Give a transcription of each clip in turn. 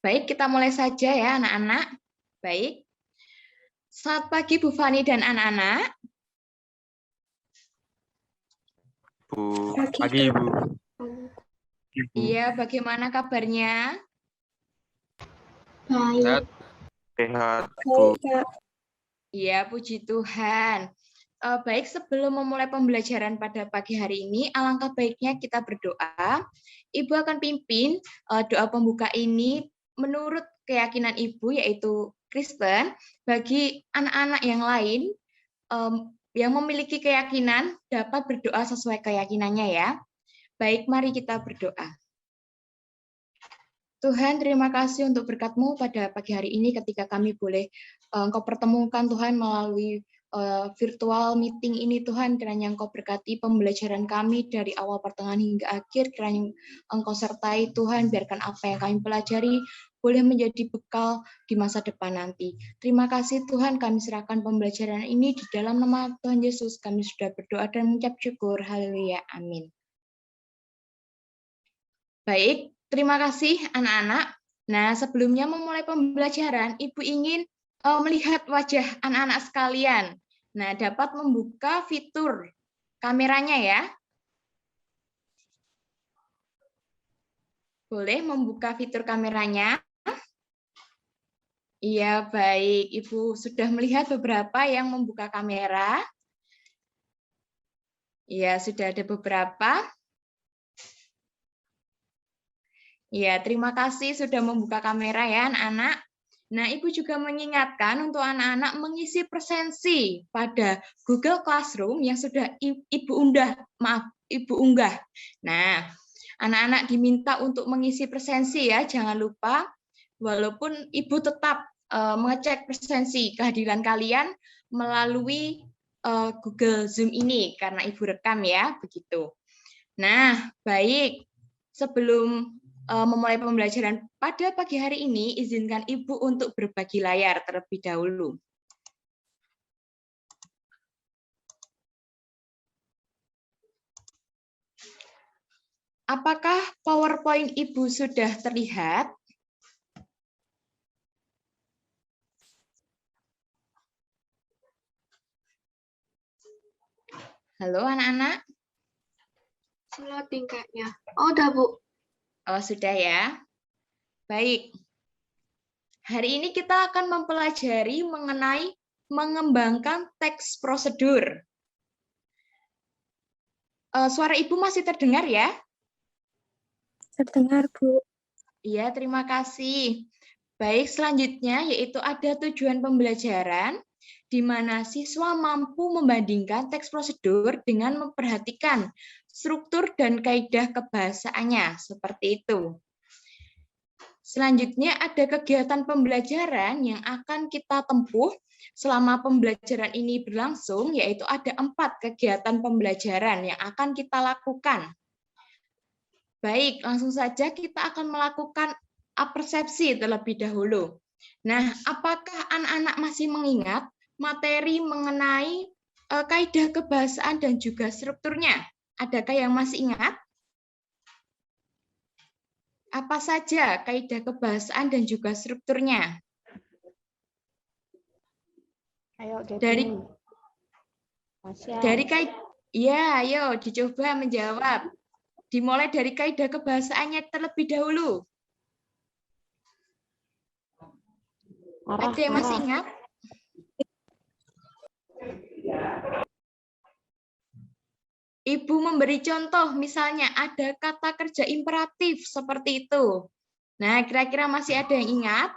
Baik, kita mulai saja ya anak-anak. Baik. Selamat pagi Bu Fani dan anak-anak. Bu, pagi Ibu. Iya, bagaimana kabarnya? Sehat, sehat Bu. Iya, puji Tuhan. Baik, sebelum memulai pembelajaran pada pagi hari ini, alangkah baiknya kita berdoa. Ibu akan pimpin doa pembuka ini menurut keyakinan Ibu, yaitu Kristen. Bagi anak-anak yang lain yang memiliki keyakinan dapat berdoa sesuai keyakinannya ya. Baik, mari kita berdoa. Tuhan, terima kasih untuk berkat-Mu pada pagi hari ini ketika kami boleh Engkau pertemukan Tuhan melalui virtual meeting ini Tuhan, kiranya Engkau berkati pembelajaran kami dari awal pertengahan hingga akhir, kiranya Engkau sertai Tuhan, biarkan apa yang kami pelajari boleh menjadi bekal di masa depan nanti. Terima kasih Tuhan, kami serahkan pembelajaran ini di dalam nama Tuhan Yesus, kami sudah berdoa dan mengucap syukur. Haleluya, amin. Baik, terima kasih anak-anak. Nah, sebelumnya memulai pembelajaran, Ibu ingin melihat wajah anak-anak sekalian. Nah, dapat membuka fitur kameranya ya. Boleh membuka fitur kameranya? Iya, baik. Ibu sudah melihat beberapa yang membuka kamera. Iya, sudah ada beberapa. Ya, terima kasih sudah membuka kamera ya anak-anak. Nah, Ibu juga mengingatkan untuk anak-anak mengisi presensi pada Google Classroom yang sudah Ibu unggah. Nah, anak-anak diminta untuk mengisi presensi ya, jangan lupa. Walaupun Ibu tetap mengecek presensi kehadiran kalian melalui Google Zoom ini karena Ibu rekam ya, begitu. Nah, baik. Sebelum memulai pembelajaran pada pagi hari ini, izinkan Ibu untuk berbagi layar terlebih dahulu. Apakah PowerPoint Ibu sudah terlihat? Halo anak-anak? Slot tingkatnya. Oh, udah Bu. Oh, sudah ya. Baik. Hari ini kita akan mempelajari mengenai mengembangkan teks prosedur. Suara Ibu masih terdengar ya? Terdengar, Bu. Iya, terima kasih. Baik, selanjutnya yaitu ada tujuan pembelajaran di mana siswa mampu membandingkan teks prosedur dengan memperhatikan struktur dan kaidah kebahasaannya, seperti itu. Selanjutnya ada kegiatan pembelajaran yang akan kita tempuh selama pembelajaran ini berlangsung, yaitu ada 4 kegiatan pembelajaran yang akan kita lakukan. Baik, langsung saja kita akan melakukan persepsi terlebih dahulu. Nah, apakah anak-anak masih mengingat materi mengenai kaidah kebahasaan dan juga strukturnya? Adakah yang masih ingat? Apa saja kaidah kebahasaan dan juga strukturnya? Ayo, ya, ayo dicoba menjawab. Dimulai dari kaidah kebahasaannya terlebih dahulu. Ada yang masih ingat? Ibu memberi contoh, misalnya ada kata kerja imperatif seperti itu. Nah, kira-kira masih ada yang ingat?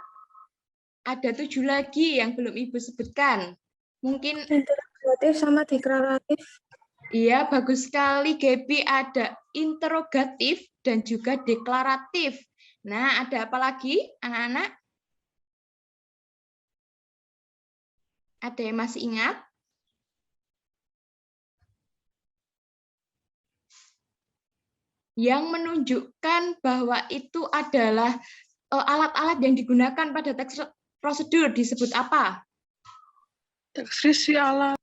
Ada 7 lagi yang belum Ibu sebutkan. Mungkin interrogatif sama deklaratif. Iya, bagus sekali, Gaby. Ada interrogatif dan juga deklaratif. Nah, ada apa lagi, anak-anak? Ada yang masih ingat? Yang menunjukkan bahwa itu adalah alat-alat yang digunakan pada teks prosedur disebut apa? Deskripsi alat.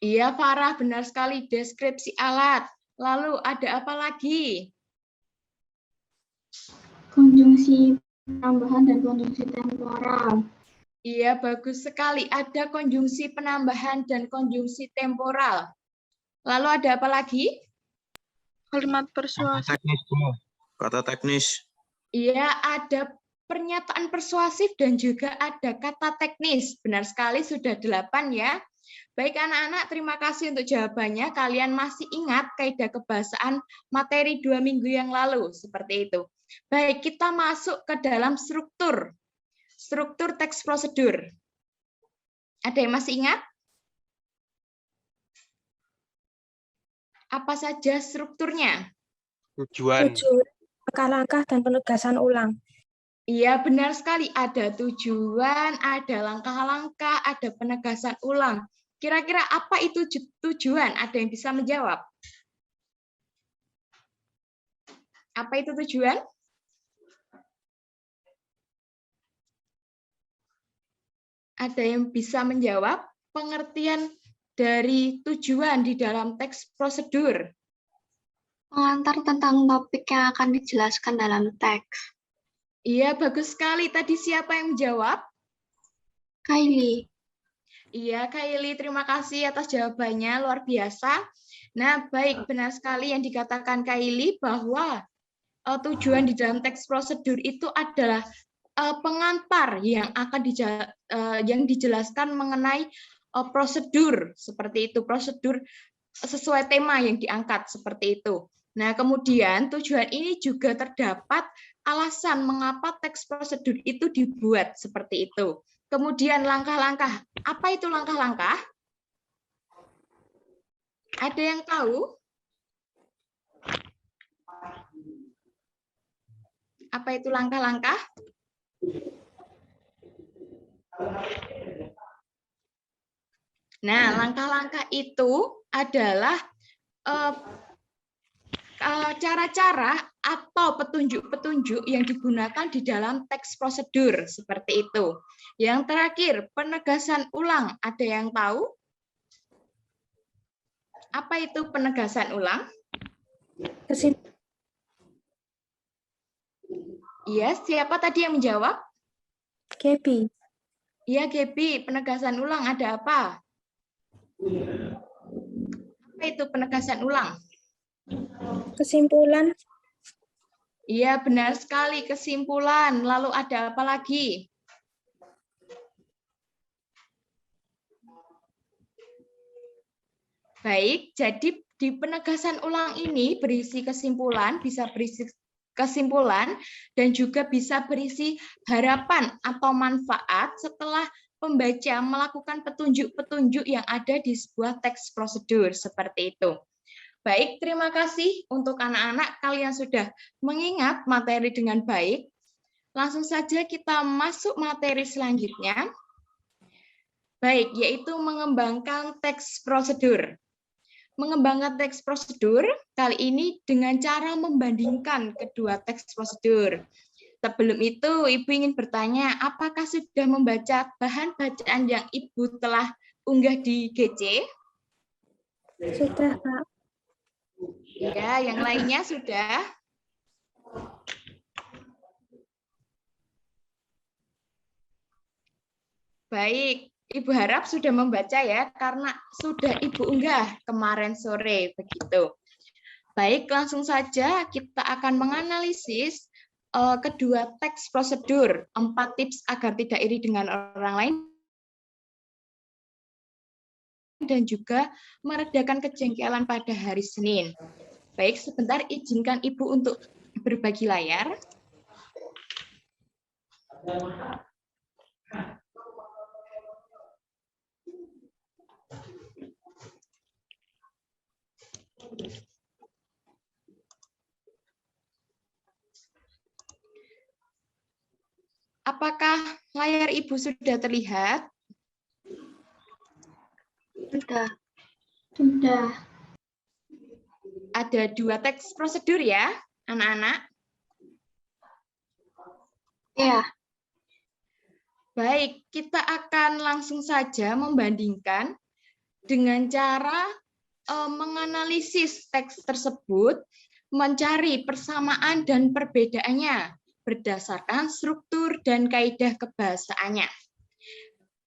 Iya, Farah, benar sekali, deskripsi alat. Lalu ada apa lagi? Konjungsi Penambahan dan konjungsi temporal. Iya, bagus sekali. Ada konjungsi penambahan dan konjungsi temporal. Lalu ada apa lagi? Kalimat Kata persuasif. teknis, Bu. Kata teknis. Iya, ada pernyataan persuasif dan juga ada kata teknis. Benar sekali, sudah 8 ya. Baik anak-anak, terima kasih untuk jawabannya. Kalian masih ingat kaidah kebahasaan materi 2 minggu yang lalu, seperti itu. Baik, kita masuk ke dalam struktur teks prosedur. Ada yang masih ingat? Apa saja strukturnya? Tujuan. Langkah-langkah dan penegasan ulang. Iya, benar sekali. Ada tujuan, ada langkah-langkah, ada penegasan ulang. Kira-kira apa itu tujuan? Ada yang bisa menjawab? Apa itu tujuan? Ada yang bisa menjawab pengertian dari tujuan di dalam teks prosedur? Pengantar tentang topik yang akan dijelaskan dalam teks. Iya, bagus sekali. Tadi siapa yang menjawab? Kylie. Iya, Kylie, terima kasih atas jawabannya, luar biasa. Nah, baik, benar sekali yang dikatakan Kylie bahwa tujuan di dalam teks prosedur itu adalah pengantar yang akan yang dijelaskan mengenai prosedur, seperti itu, prosedur sesuai tema yang diangkat, seperti itu. Nah, kemudian tujuan ini juga terdapat alasan mengapa teks prosedur itu dibuat seperti itu. Kemudian langkah-langkah. Apa itu langkah-langkah? Ada yang tahu? Apa itu langkah-langkah? Nah, langkah-langkah itu adalah cara-cara atau petunjuk-petunjuk yang digunakan di dalam teks prosedur, seperti itu. Yang terakhir, penegasan ulang. Ada yang tahu? Apa itu penegasan ulang? Iya, siapa tadi yang menjawab? Gaby. Iya, Gaby, penegasan ulang ada apa? Apa itu penegasan ulang? Kesimpulan. Iya, benar sekali, kesimpulan. Lalu ada apa lagi? Baik, jadi di penegasan ulang ini berisi kesimpulan, bisa berisi kesimpulan, dan juga bisa berisi harapan atau manfaat setelah pembaca melakukan petunjuk-petunjuk yang ada di sebuah teks prosedur, seperti itu. Baik, terima kasih untuk anak-anak, kalian sudah mengingat materi dengan baik. Langsung saja kita masuk materi selanjutnya. Baik, yaitu mengembangkan teks prosedur. Mengembangkan teks prosedur kali ini dengan cara membandingkan kedua teks prosedur. Sebelum itu, Ibu ingin bertanya, apakah sudah membaca bahan bacaan yang Ibu telah unggah di GC? Sudah, Pak. Ya, yang lainnya sudah? Baik, Ibu harap sudah membaca ya, karena sudah Ibu unggah kemarin sore, begitu. Baik, langsung saja kita akan menganalisis kedua teks prosedur, 4 tips agar tidak iri dengan orang lain, dan juga meredakan kejengkelan pada hari Senin. Baik, sebentar izinkan Ibu untuk berbagi layar. Apakah layar Ibu sudah terlihat? Sudah. Ada 2 teks prosedur ya, anak-anak? Ya. Baik, kita akan langsung saja membandingkan dengan cara menganalisis teks tersebut, mencari persamaan dan perbedaannya. berdasarkan struktur dan kaidah kebahasaannya.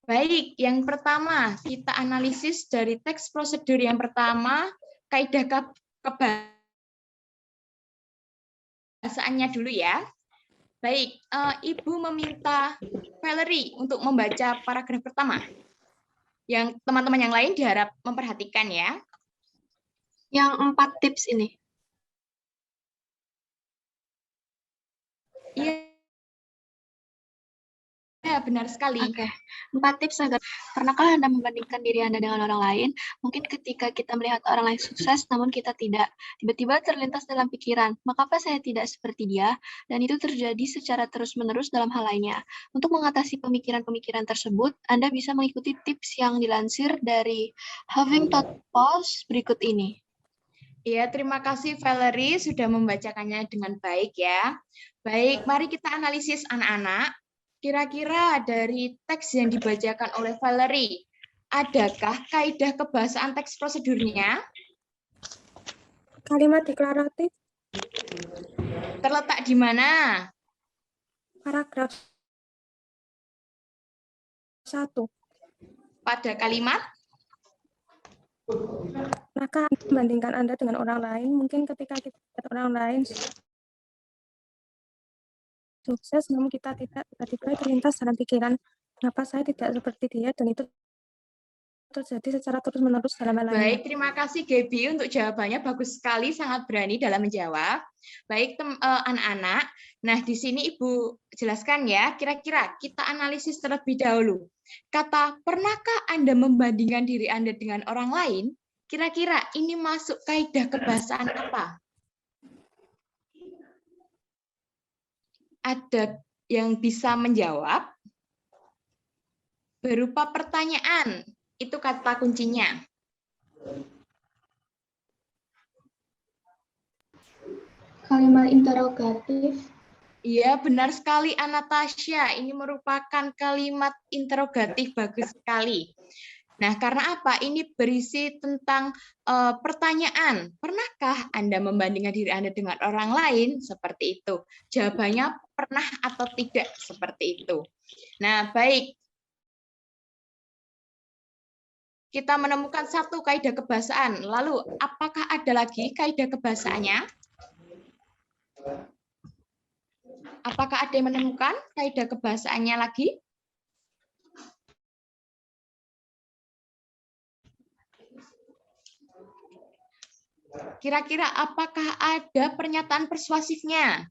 Baik, yang pertama kita analisis dari teks prosedur yang pertama, kaidah kebahasaannya dulu ya. Baik, Ibu meminta Valerie untuk membaca paragraf pertama. Yang teman-teman yang lain diharap memperhatikan ya. Yang 4 tips ini. Iya, benar sekali. Oke, 4 tips agar pernahkah Anda membandingkan diri Anda dengan orang lain? Mungkin ketika kita melihat orang lain sukses, namun kita tidak. Tiba-tiba terlintas dalam pikiran, mengapa saya tidak seperti dia? Dan itu terjadi secara terus-menerus dalam hal lainnya. Untuk mengatasi pemikiran-pemikiran tersebut, Anda bisa mengikuti tips yang dilansir dari Huffington Post berikut ini. Ya, terima kasih Valerie sudah membacakannya dengan baik ya. Baik, mari kita analisis anak-anak. Kira-kira dari teks yang dibacakan oleh Valerie, adakah kaidah kebahasaan teks prosedurnya? Kalimat deklaratif Terletak di mana? paragraf 1. Pada kalimat? Maka membandingkan Anda dengan orang lain, mungkin ketika kita lihat orang lain sukses, namun kita tidak, tiba-tiba terlintas dalam pikiran, kenapa saya tidak seperti dia, dan itu terjadi secara terus-menerus dalam hal lainnya. Baik, terima kasih Gaby untuk jawabannya. Bagus sekali, sangat berani dalam menjawab. Baik, anak-anak. Nah, di sini Ibu jelaskan ya, kira-kira kita analisis terlebih dahulu. Kata, pernahkah Anda membandingkan diri Anda dengan orang lain? Kira-kira ini masuk kaidah kebahasaan apa? Ada yang bisa menjawab? Berupa pertanyaan, itu kata kuncinya. Kalimat interrogatif. Iya, benar sekali Anastasia. Ini merupakan kalimat interrogatif, bagus sekali. Nah, karena apa? Ini berisi tentang pertanyaan. Pernahkah Anda membandingkan diri Anda dengan orang lain? Seperti itu. Jawabannya pernah atau tidak, seperti itu. Nah, baik. Kita menemukan satu kaidah kebahasaan. Lalu, apakah ada lagi kaidah kebahasaannya? Apakah ada yang menemukan kaidah kebahasaannya lagi? Kira-kira apakah ada pernyataan persuasifnya?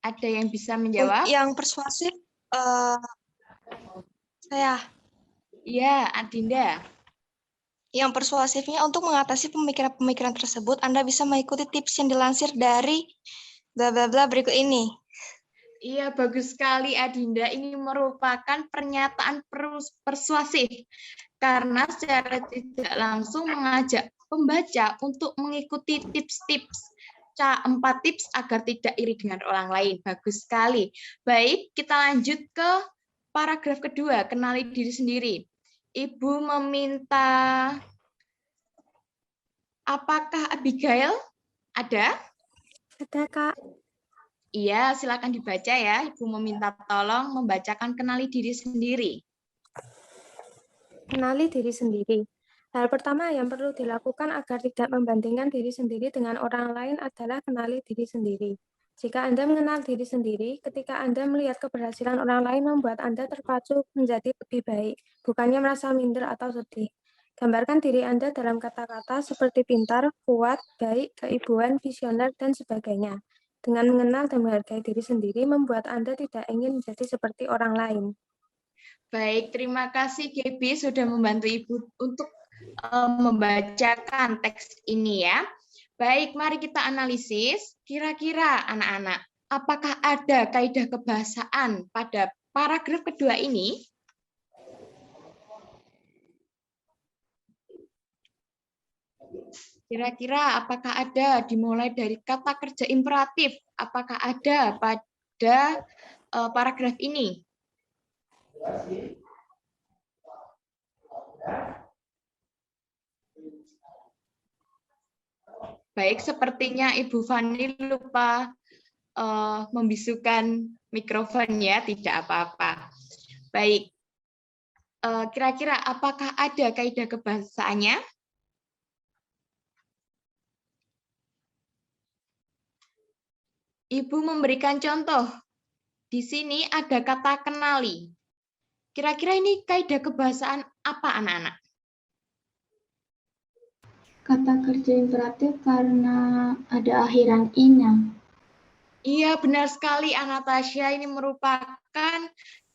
Ada yang bisa menjawab? Yang persuasif, saya. Iya, Adinda. Yang persuasifnya untuk mengatasi pemikiran-pemikiran tersebut, Anda bisa mengikuti tips yang dilansir dari bla bla bla berikut ini. Iya, bagus sekali Adinda. Ini merupakan pernyataan persuasif karena secara tidak langsung mengajak pembaca untuk mengikuti tips-tips. 4 tips agar tidak iri dengan orang lain. Bagus sekali. Baik, kita lanjut ke paragraf kedua, kenali diri sendiri. Ibu meminta, apakah Abigail ada? Ada, Kak. Iya, silakan dibaca ya. Ibu meminta tolong membacakan kenali diri sendiri. Kenali diri sendiri. Hal pertama yang perlu dilakukan agar tidak membandingkan diri sendiri dengan orang lain adalah kenali diri sendiri. Jika Anda mengenal diri sendiri, ketika Anda melihat keberhasilan orang lain membuat Anda terpacu menjadi lebih baik, bukannya merasa minder atau sedih. Gambarkan diri Anda dalam kata-kata seperti pintar, kuat, baik, keibuan, visioner, dan sebagainya. Dengan mengenal dan menghargai diri sendiri, membuat Anda tidak ingin menjadi seperti orang lain. Baik, terima kasih Gaby sudah membantu Ibu untuk membacakan teks ini ya. Baik, mari kita analisis. Kira-kira anak-anak, apakah ada kaidah kebahasaan pada paragraf kedua ini? Kira-kira apakah ada dimulai dari kata kerja imperatif? Apakah ada pada paragraf ini? Baik, sepertinya Ibu Fani lupa membisukan mikrofon ya, tidak apa-apa. Baik, kira-kira apakah ada kaidah kebahasaannya? Ibu memberikan contoh. Di sini ada kata kenali. Kira-kira ini kaidah kebahasaan apa, anak-anak? Kata kerja imperatif karena ada akhiran ina. Iya, benar sekali, Anastasia. Ini merupakan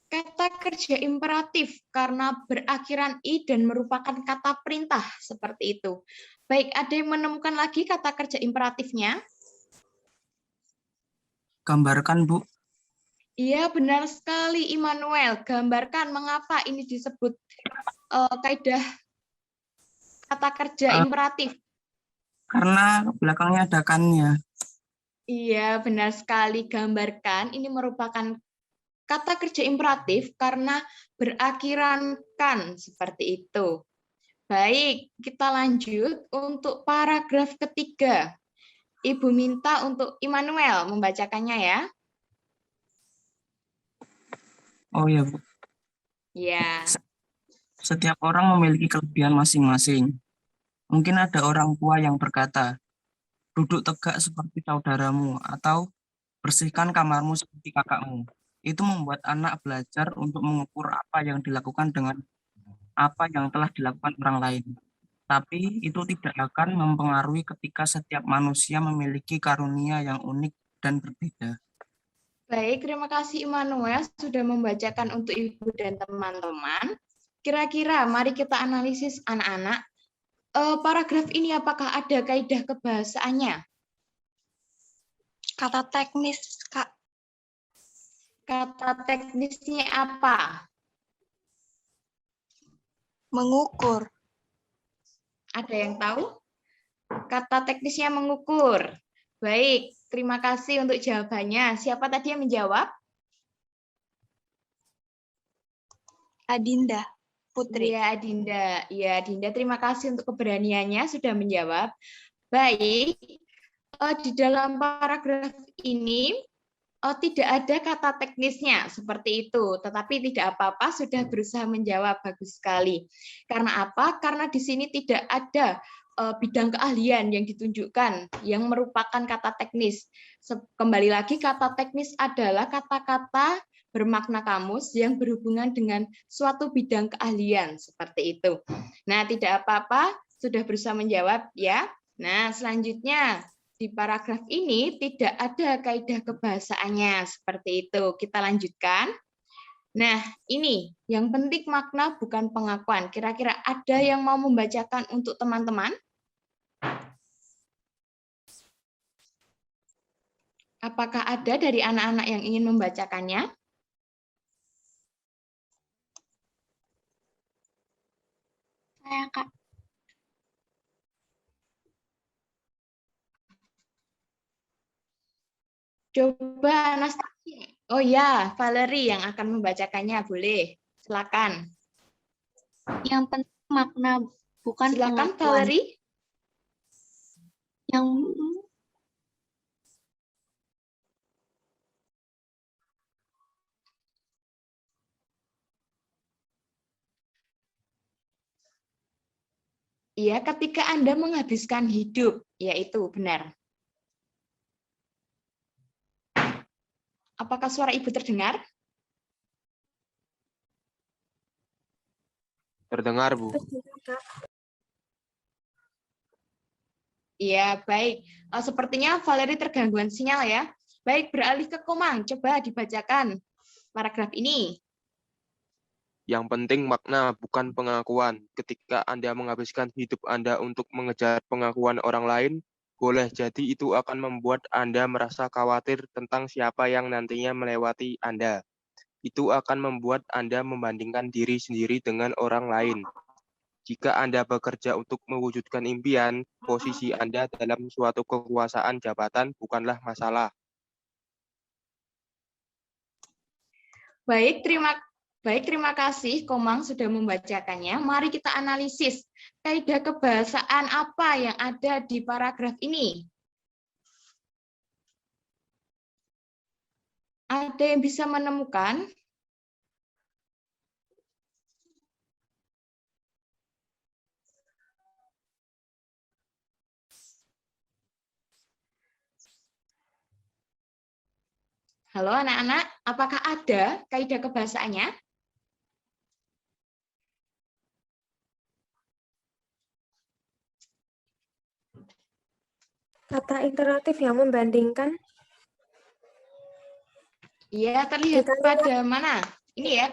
kata kerja imperatif karena berakhiran i dan merupakan kata perintah seperti itu. Baik, ada yang menemukan lagi kata kerja imperatifnya? Gambarkan, Bu. Iya, benar sekali, Immanuel. Gambarkan mengapa ini disebut kaidah kata kerja imperatif. Karena belakangnya ada kan-nya. Iya, benar sekali. Gambarkan ini merupakan kata kerja imperatif karena berakhiran kan, seperti itu. Baik, kita lanjut untuk paragraf ketiga. Ibu minta untuk Immanuel membacakannya ya. Oh ya, Bu. Ya. Setiap orang memiliki kelebihan masing-masing. Mungkin ada orang tua yang berkata, duduk tegak seperti saudaramu, atau bersihkan kamarmu seperti kakakmu. Itu membuat anak belajar untuk mengukur apa yang dilakukan dengan apa yang telah dilakukan orang lain. Tapi itu tidak akan mempengaruhi ketika setiap manusia memiliki karunia yang unik dan berbeda. Baik, terima kasih Immanuel sudah membacakan untuk Ibu dan teman-teman. Kira-kira mari kita analisis anak-anak. Paragraf ini apakah ada kaidah kebahasaannya? Kata teknis, Kak. Kata teknisnya apa? Mengukur. Ada yang tahu? Kata teknisnya mengukur. Baik, terima kasih untuk jawabannya. Siapa tadi yang menjawab? Adinda, Putri. Iya, Adinda. Iya, Adinda, terima kasih untuk keberaniannya sudah menjawab. Baik, di dalam paragraf ini tidak ada kata teknisnya seperti itu, tetapi tidak apa-apa sudah berusaha menjawab, bagus sekali. Karena apa? Karena di sini tidak ada bidang keahlian yang ditunjukkan yang merupakan kata teknis. Kembali lagi, kata teknis adalah kata-kata bermakna kamus yang berhubungan dengan suatu bidang keahlian seperti itu. Nah, tidak apa-apa, sudah berusaha menjawab ya. Nah, selanjutnya di paragraf ini tidak ada kaidah kebahasaannya seperti itu. Kita lanjutkan. Nah, ini yang penting makna bukan pengakuan. Kira-kira ada yang mau membacakan untuk teman-teman? Apakah ada dari anak-anak yang ingin membacakannya? Saya, Kak. Coba Anastasia. Oh ya, Valerie yang akan membacakannya. Boleh. Silakan. Yang penting makna bukan Silakan pengakuan. Valerie. Yang Iya, ketika Anda menghabiskan hidup, yaitu benar. Apakah suara Ibu terdengar? Terdengar, Bu. Iya, baik. Sepertinya Valerie tergangguan sinyal ya. Baik, beralih ke Komang. Coba dibacakan paragraf ini. Yang penting makna bukan pengakuan. Ketika Anda menghabiskan hidup Anda untuk mengejar pengakuan orang lain, boleh jadi itu akan membuat Anda merasa khawatir tentang siapa yang nantinya melewati Anda. Itu akan membuat Anda membandingkan diri sendiri dengan orang lain. Jika Anda bekerja untuk mewujudkan impian, posisi Anda dalam suatu kekuasaan jabatan bukanlah masalah. Baik, Baik, terima kasih Komang sudah membacakannya. Mari kita analisis kaidah kebahasaan apa yang ada di paragraf ini. Ada yang bisa menemukan? Halo anak-anak, apakah ada kaidah kebahasaannya? Kata interaktif yang membandingkan. Iya, terlihat pada mana? Ini ya,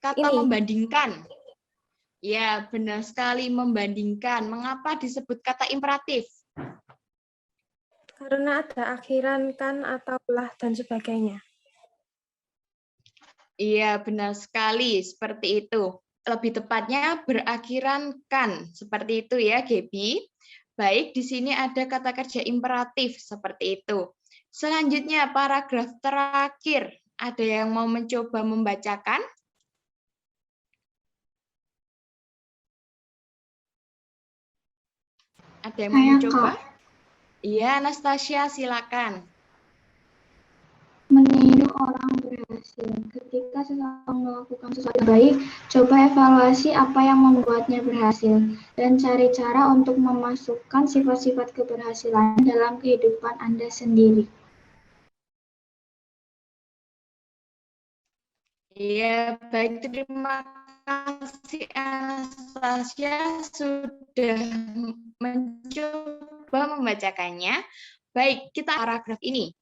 kata Ini. membandingkan. Ya, benar sekali membandingkan. Mengapa disebut kata imperatif? Karena ada akhiran, kan, atau lah, dan sebagainya. Iya, benar sekali. Seperti itu. Lebih tepatnya berakhiran kan. Seperti itu ya, Gaby. Baik, di sini ada kata kerja imperatif. Seperti itu. Selanjutnya, paragraf terakhir. Ada yang mau mencoba membacakan? Ada yang mau mencoba? Iya, Anastasia, silakan. Meniru orang berhasil. Ketika seseorang melakukan sesuatu baik, coba evaluasi apa yang membuatnya berhasil dan cari cara untuk memasukkan sifat-sifat keberhasilan dalam kehidupan Anda sendiri. Iya, baik. Terima kasih Anastasia sudah mencoba membacakannya. Baik, kita paragraf ini.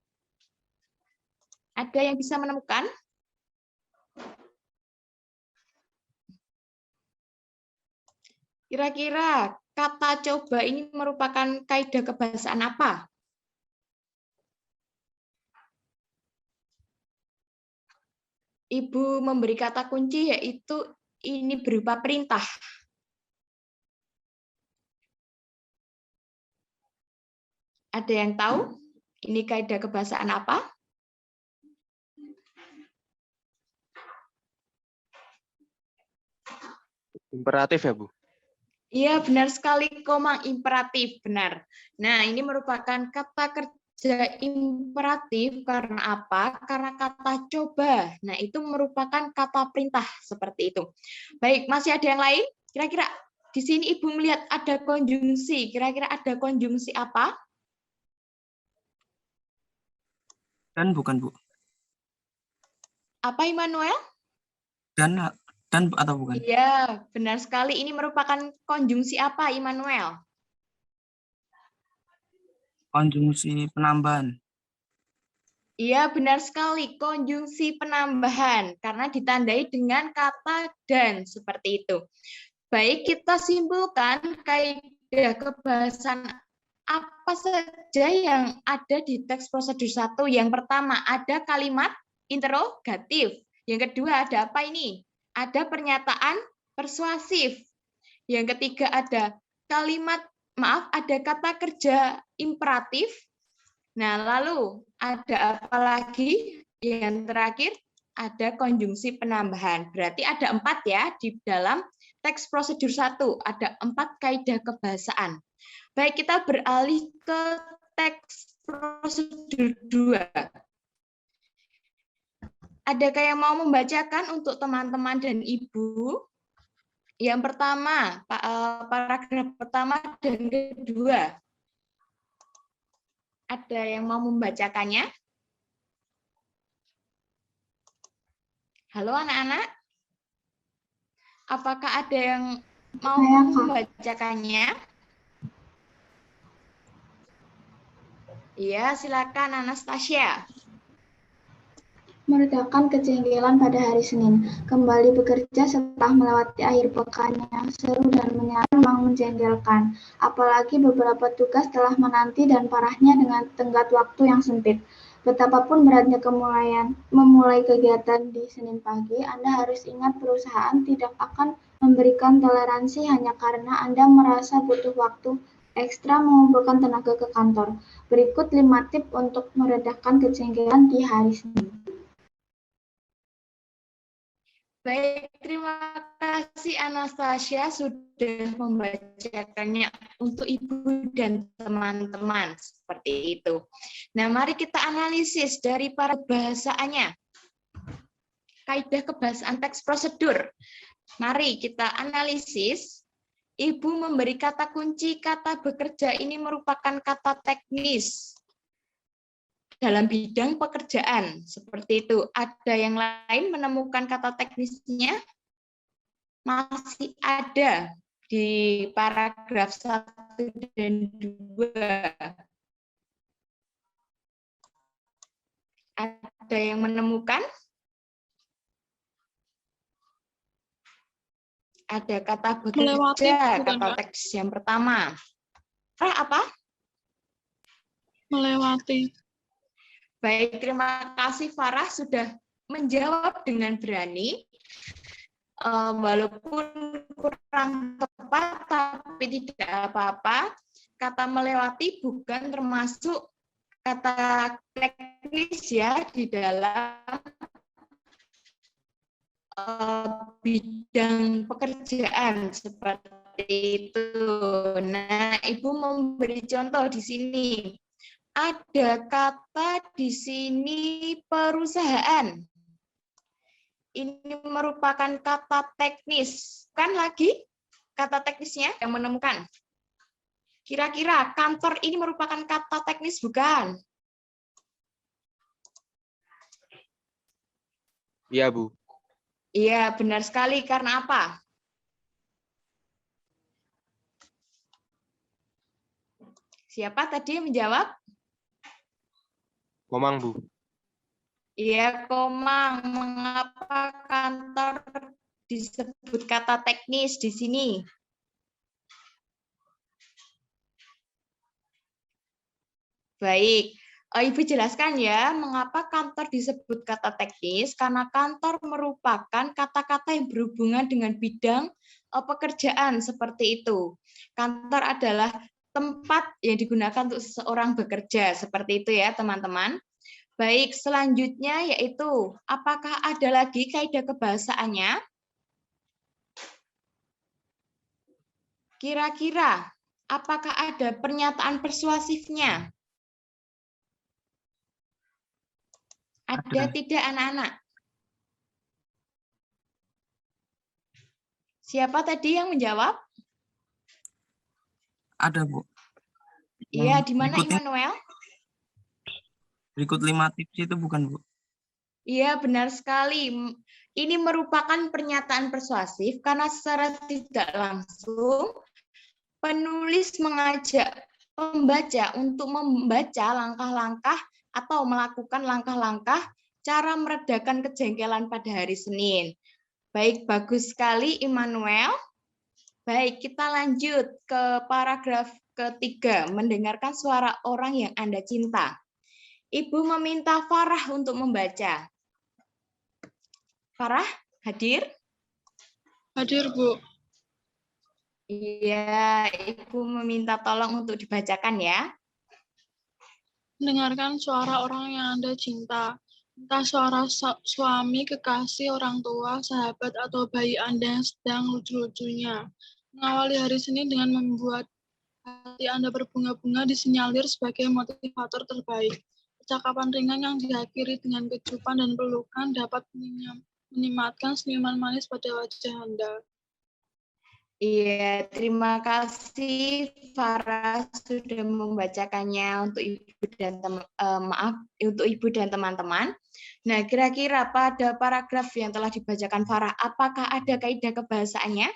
Ada yang bisa menemukan? Kira-kira kata coba ini merupakan kaidah kebahasaan apa? Ibu memberi kata kunci yaitu ini berupa perintah. Ada yang tahu ini kaidah kebahasaan apa? Imperatif ya, Bu? Iya, benar sekali, Komang, imperatif, benar. Nah, ini merupakan kata kerja imperatif karena apa? Karena kata coba. Nah, itu merupakan kata perintah seperti itu. Baik, masih ada yang lain? Kira-kira di sini Ibu melihat ada konjungsi. Kira-kira ada konjungsi apa? Dan bukan, Bu. Apa, Immanuel? Dan atau bukan? Iya, benar sekali. Ini merupakan konjungsi apa, Immanuel? Konjungsi penambahan. Iya, benar sekali. Konjungsi penambahan. Karena ditandai dengan kata dan. Seperti itu. Baik, kita simpulkan kaidah kebahasan apa saja yang ada di teks prosedur 1. Yang pertama, ada kalimat interogatif. Yang kedua, ada apa ini? Ada pernyataan persuasif. Yang ketiga, ada ada kata kerja imperatif. Nah, lalu ada apa lagi? Yang terakhir, ada konjungsi penambahan. Berarti ada 4 ya di dalam teks prosedur 1. Ada 4 kaidah kebahasaan. Baik, kita beralih ke teks prosedur 2. Adakah yang mau membacakan untuk teman-teman dan Ibu? Yang pertama, paragraf pertama dan kedua. Ada yang mau membacakannya? Halo anak-anak? Apakah ada yang mau membacakannya? Iya, silakan Anastasia. Meredakan kejengkelan pada hari Senin. Kembali bekerja setelah melewati akhir pekan yang seru dan menyenangkan memang menjengkelkan. Apalagi beberapa tugas telah menanti dan parahnya dengan tenggat waktu yang sempit. Betapapun beratnya memulai kegiatan di Senin pagi, Anda harus ingat perusahaan tidak akan memberikan toleransi hanya karena Anda merasa butuh waktu ekstra mengumpulkan tenaga ke kantor. Berikut 5 tips untuk meredakan kejengkelan di hari Senin. Baik, terima kasih Anastasia sudah membacakannya untuk Ibu dan teman-teman. Seperti itu. Nah, mari kita analisis dari para bahasaannya. Kaidah kebahasaan teks prosedur. Mari kita analisis. Ibu memberi kata kunci, kata bekerja ini merupakan kata teknis dalam bidang pekerjaan. Seperti itu. Ada yang lain menemukan kata teknisnya? Masih ada di paragraf 1 dan 2. Ada yang menemukan? Ada kata bekerja, kata teks yang pertama. Apa? Melewati. Baik, terima kasih Farah sudah menjawab dengan berani. Walaupun kurang tepat, tapi tidak apa-apa. Kata melewati bukan termasuk kata teknis ya di dalam bidang pekerjaan seperti itu. Nah, Ibu memberi contoh di sini. Ada kata di sini perusahaan. Ini merupakan kata teknis. Kan lagi kata teknisnya yang menemukan. Kira-kira kantor ini merupakan kata teknis bukan? Iya, Bu. Iya, benar sekali. Karena apa? Siapa tadi yang menjawab? Komang, Bu. Iya, Komang. Mengapa kantor disebut kata teknis di sini? Baik. Ibu jelaskan ya, mengapa kantor disebut kata teknis? Karena kantor merupakan kata-kata yang berhubungan dengan bidang pekerjaan seperti itu. Kantor adalah tempat yang digunakan untuk seseorang bekerja, seperti itu ya teman-teman. Baik, selanjutnya yaitu, apakah ada lagi kaidah kebahasaannya? Kira-kira, apakah ada pernyataan persuasifnya? Ada tidak anak-anak? Siapa tadi yang menjawab? Ada, Bu. Iya, di mana Immanuel? Berikut 5 tips itu bukan, Bu? Iya, benar sekali. Ini merupakan pernyataan persuasif karena secara tidak langsung penulis mengajak pembaca untuk membaca langkah-langkah atau melakukan langkah-langkah cara meredakan kejengkelan pada hari Senin. Baik, bagus sekali Immanuel. Baik, kita lanjut ke paragraf ketiga, mendengarkan suara orang yang Anda cinta. Ibu meminta Farah untuk membaca. Farah, hadir? Hadir, Bu. Iya, Ibu meminta tolong untuk dibacakan ya. Dengarkan suara orang yang Anda cinta. Entah suara suami, kekasih, orang tua, sahabat, atau bayi Anda yang sedang lucu-lucunya. Mengawali hari Senin dengan membuat hati Anda berbunga-bunga disinyalir sebagai motivator terbaik. Percakapan ringan yang diakhiri dengan kecupan dan pelukan dapat menyematkan senyuman manis pada wajah Anda. Iya, terima kasih Farah sudah membacakannya untuk Ibu dan untuk Ibu dan teman-teman. Nah, kira-kira pada paragraf yang telah dibacakan Farah, apakah ada kaidah kebahasaannya?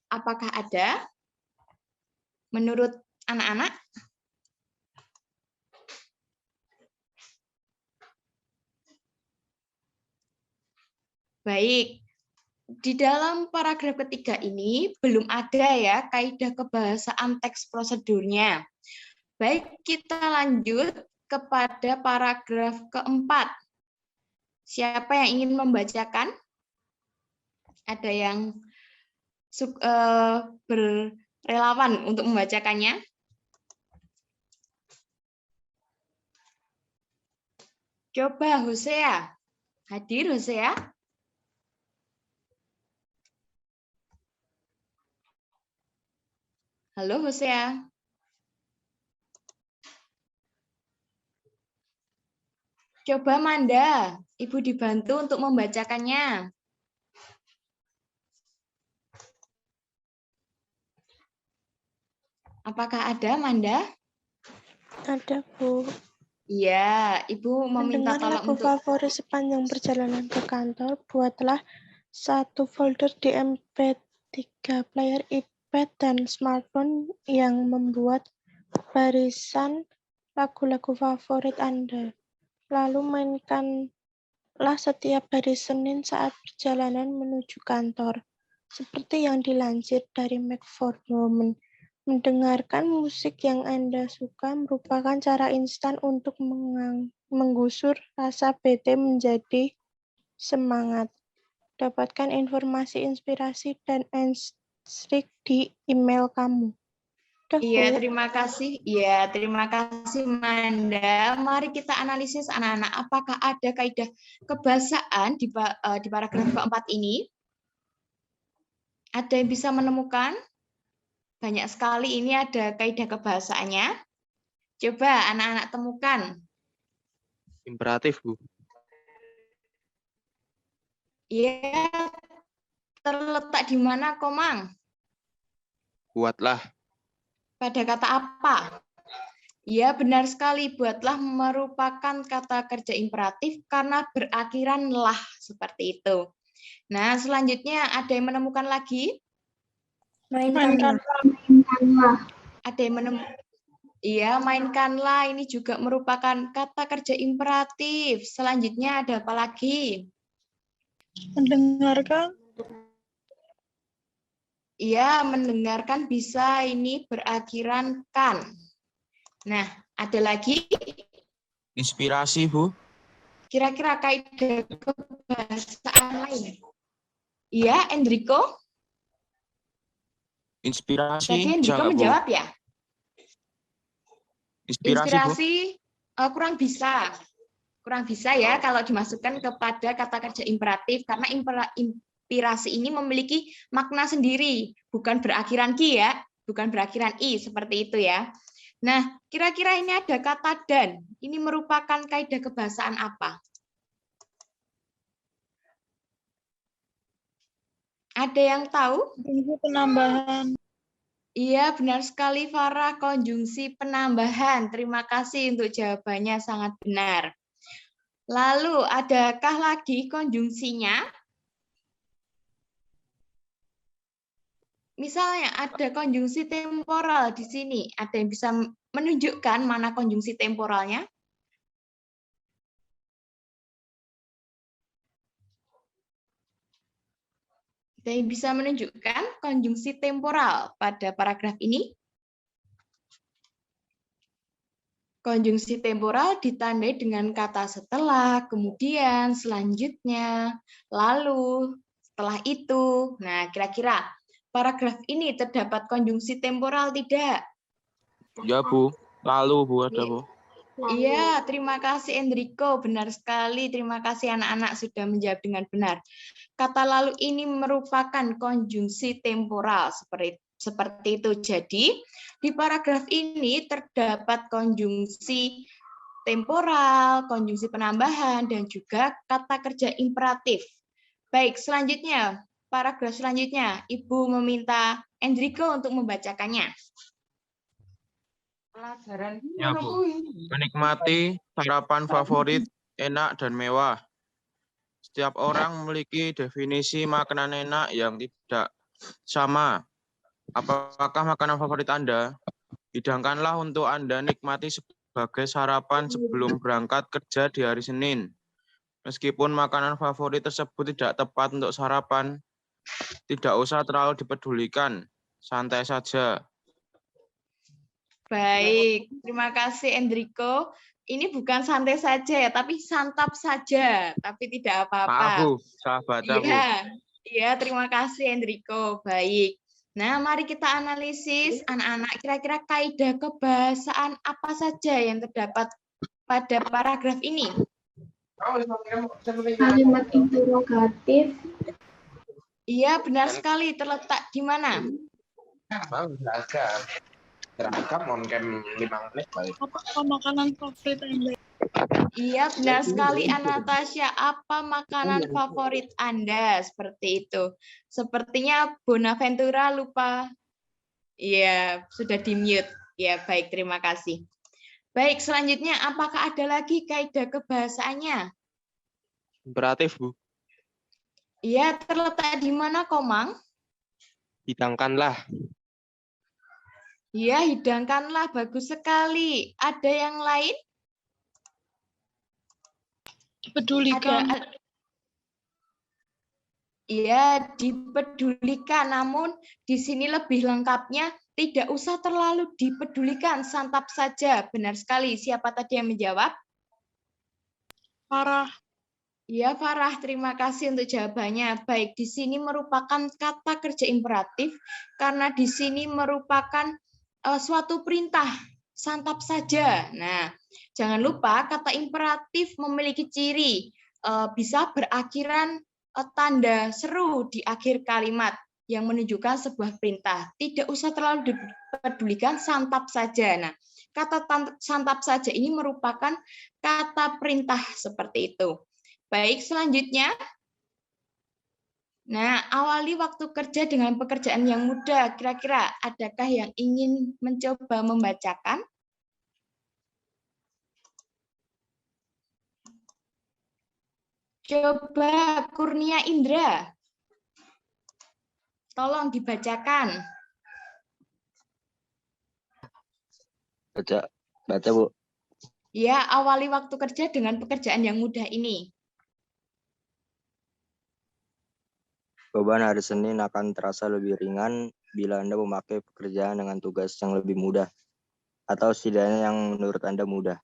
Apakah ada? Menurut anak-anak? Baik, di dalam paragraf ketiga ini belum ada ya kaidah kebahasaan teks prosedurnya. Baik, kita lanjut kepada paragraf keempat. Siapa yang ingin membacakan? Ada yang berrelawan untuk membacakannya? Coba Hosea. Hadir Hosea? Halo Hosea. Coba Manda, Ibu dibantu untuk membacakannya. Apakah ada Manda? Ada, Bu. Iya, Ibu meminta Mendengar tolong lagu untuk favorit sepanjang perjalanan ke kantor, buatlah satu folder di MP3 player iPad dan smartphone yang membuat barisan lagu-lagu favorit Anda. Lalu mainkanlah setiap hari Senin saat perjalanan menuju kantor. Seperti yang dilansir dari Mac4Women, mendengarkan musik yang Anda suka merupakan cara instan untuk menggusur rasa bete menjadi semangat. Dapatkan informasi, inspirasi, dan instrik di email kamu. Iya, terima kasih. Iya, terima kasih Manda. Mari kita analisis anak-anak. Apakah ada kaidah kebahasaan di paragraf keempat ini? Ada yang bisa menemukan? Banyak sekali ini ada kaidah kebahasaannya. Coba anak-anak temukan. Imperatif, Bu. Iya, terletak di mana, Komang? Buatlah. Pada kata apa? Ya, benar sekali. Buatlah merupakan kata kerja imperatif karena berakhiran lah, seperti itu. Nah, selanjutnya ada yang menemukan lagi? Mainkanlah. Ada yang menemukan? Iya, mainkanlah. Ini juga merupakan kata kerja imperatif. Selanjutnya ada apa lagi? Mendengarkan. Iya, mendengarkan bisa ini berakhiran kan. Nah, ada lagi? Inspirasi, Bu. Kira-kira kaidah kebahasaan lain? Iya, Enrico? Inspirasi, Tadi Enrico Bu. menjawab ya? Inspirasi, Bu. Kurang bisa. Kurang bisa ya kalau dimasukkan kepada kata kerja imperatif, karena inspirasi ini memiliki makna sendiri, bukan berakhiran ki ya, bukan berakhiran i, seperti itu ya. Nah, kira-kira ini ada kata dan, ini merupakan kaidah kebahasaan apa? Ada yang tahu? Konjungsi penambahan. Iya, benar sekali Farah, konjungsi penambahan. Terima kasih untuk jawabannya, sangat benar. Lalu, adakah lagi konjungsinya? Misalnya ada konjungsi temporal di sini. Ada yang bisa menunjukkan mana konjungsi temporalnya? Ada yang bisa menunjukkan konjungsi temporal pada paragraf ini? Konjungsi temporal ditandai dengan kata setelah, kemudian, selanjutnya, lalu, setelah itu. Nah, kira-kira paragraf ini terdapat konjungsi temporal tidak? Ya, Bu. Lalu, Bu, ada, Bu. Iya, terima kasih Enrico. Benar sekali. Terima kasih anak-anak sudah menjawab dengan benar. Kata lalu ini merupakan konjungsi temporal seperti itu. Jadi, di paragraf ini terdapat konjungsi temporal, konjungsi penambahan, dan juga kata kerja imperatif. Baik, selanjutnya, paragraf selanjutnya, Ibu meminta Enrico untuk membacakannya. Ya, Bu. Menikmati sarapan favorit, enak dan mewah. Setiap orang memiliki definisi makanan enak yang tidak sama. Apakah makanan favorit Anda? Hidangkanlah untuk Anda nikmati sebagai sarapan sebelum berangkat kerja di hari Senin. Meskipun makanan favorit tersebut tidak tepat untuk sarapan, tidak usah terlalu dipedulikan. Santai saja. Baik, terima kasih Enrico. Ini bukan santai saja ya, tapi santap saja, tapi tidak apa-apa. Maaf, Bu. Salah baca, Bu. Iya, terima kasih Enrico. Baik. Nah, mari kita analisis anak-anak kira-kira kaidah kebahasaan apa saja yang terdapat pada paragraf ini. Kalimat interrogatif. Iya, benar sekali. Terletak di mana? Apa makanan favorit Anda? Iya, benar sekali, Anastasia. Apa makanan favorit Anda? Seperti itu. Sepertinya Bonaventura lupa. Iya, sudah di-mute. Ya, baik, terima kasih. Baik, selanjutnya, apakah ada lagi kaidah kebahasaannya? Imperatif, Bu. Iya, terletak di mana, Komang? Hidangkanlah. Iya, hidangkanlah. Bagus sekali. Ada yang lain? Pedulikan. Iya, dipedulikan. Namun di sini lebih lengkapnya tidak usah terlalu dipedulikan, santap saja. Benar sekali. Siapa tadi yang menjawab? Farah. Ya, Farah, terima kasih untuk jawabannya. Baik, di sini merupakan kata kerja imperatif karena di sini merupakan suatu perintah, santap saja. Nah, jangan lupa kata imperatif memiliki ciri bisa berakhiran tanda seru di akhir kalimat yang menunjukkan sebuah perintah. Tidak usah terlalu dipedulikan, santap saja. Nah, kata santap saja ini merupakan kata perintah seperti itu. Baik, selanjutnya. Nah, awali waktu kerja dengan pekerjaan yang mudah. Kira-kira adakah yang ingin mencoba membacakan? Coba Kurnia Indra. Tolong dibacakan. Baca, Bu. Ya, awali waktu kerja dengan pekerjaan yang mudah ini. Beban hari Senin akan terasa lebih ringan bila Anda memakai pekerjaan dengan tugas yang lebih mudah, atau setidaknya yang menurut Anda mudah.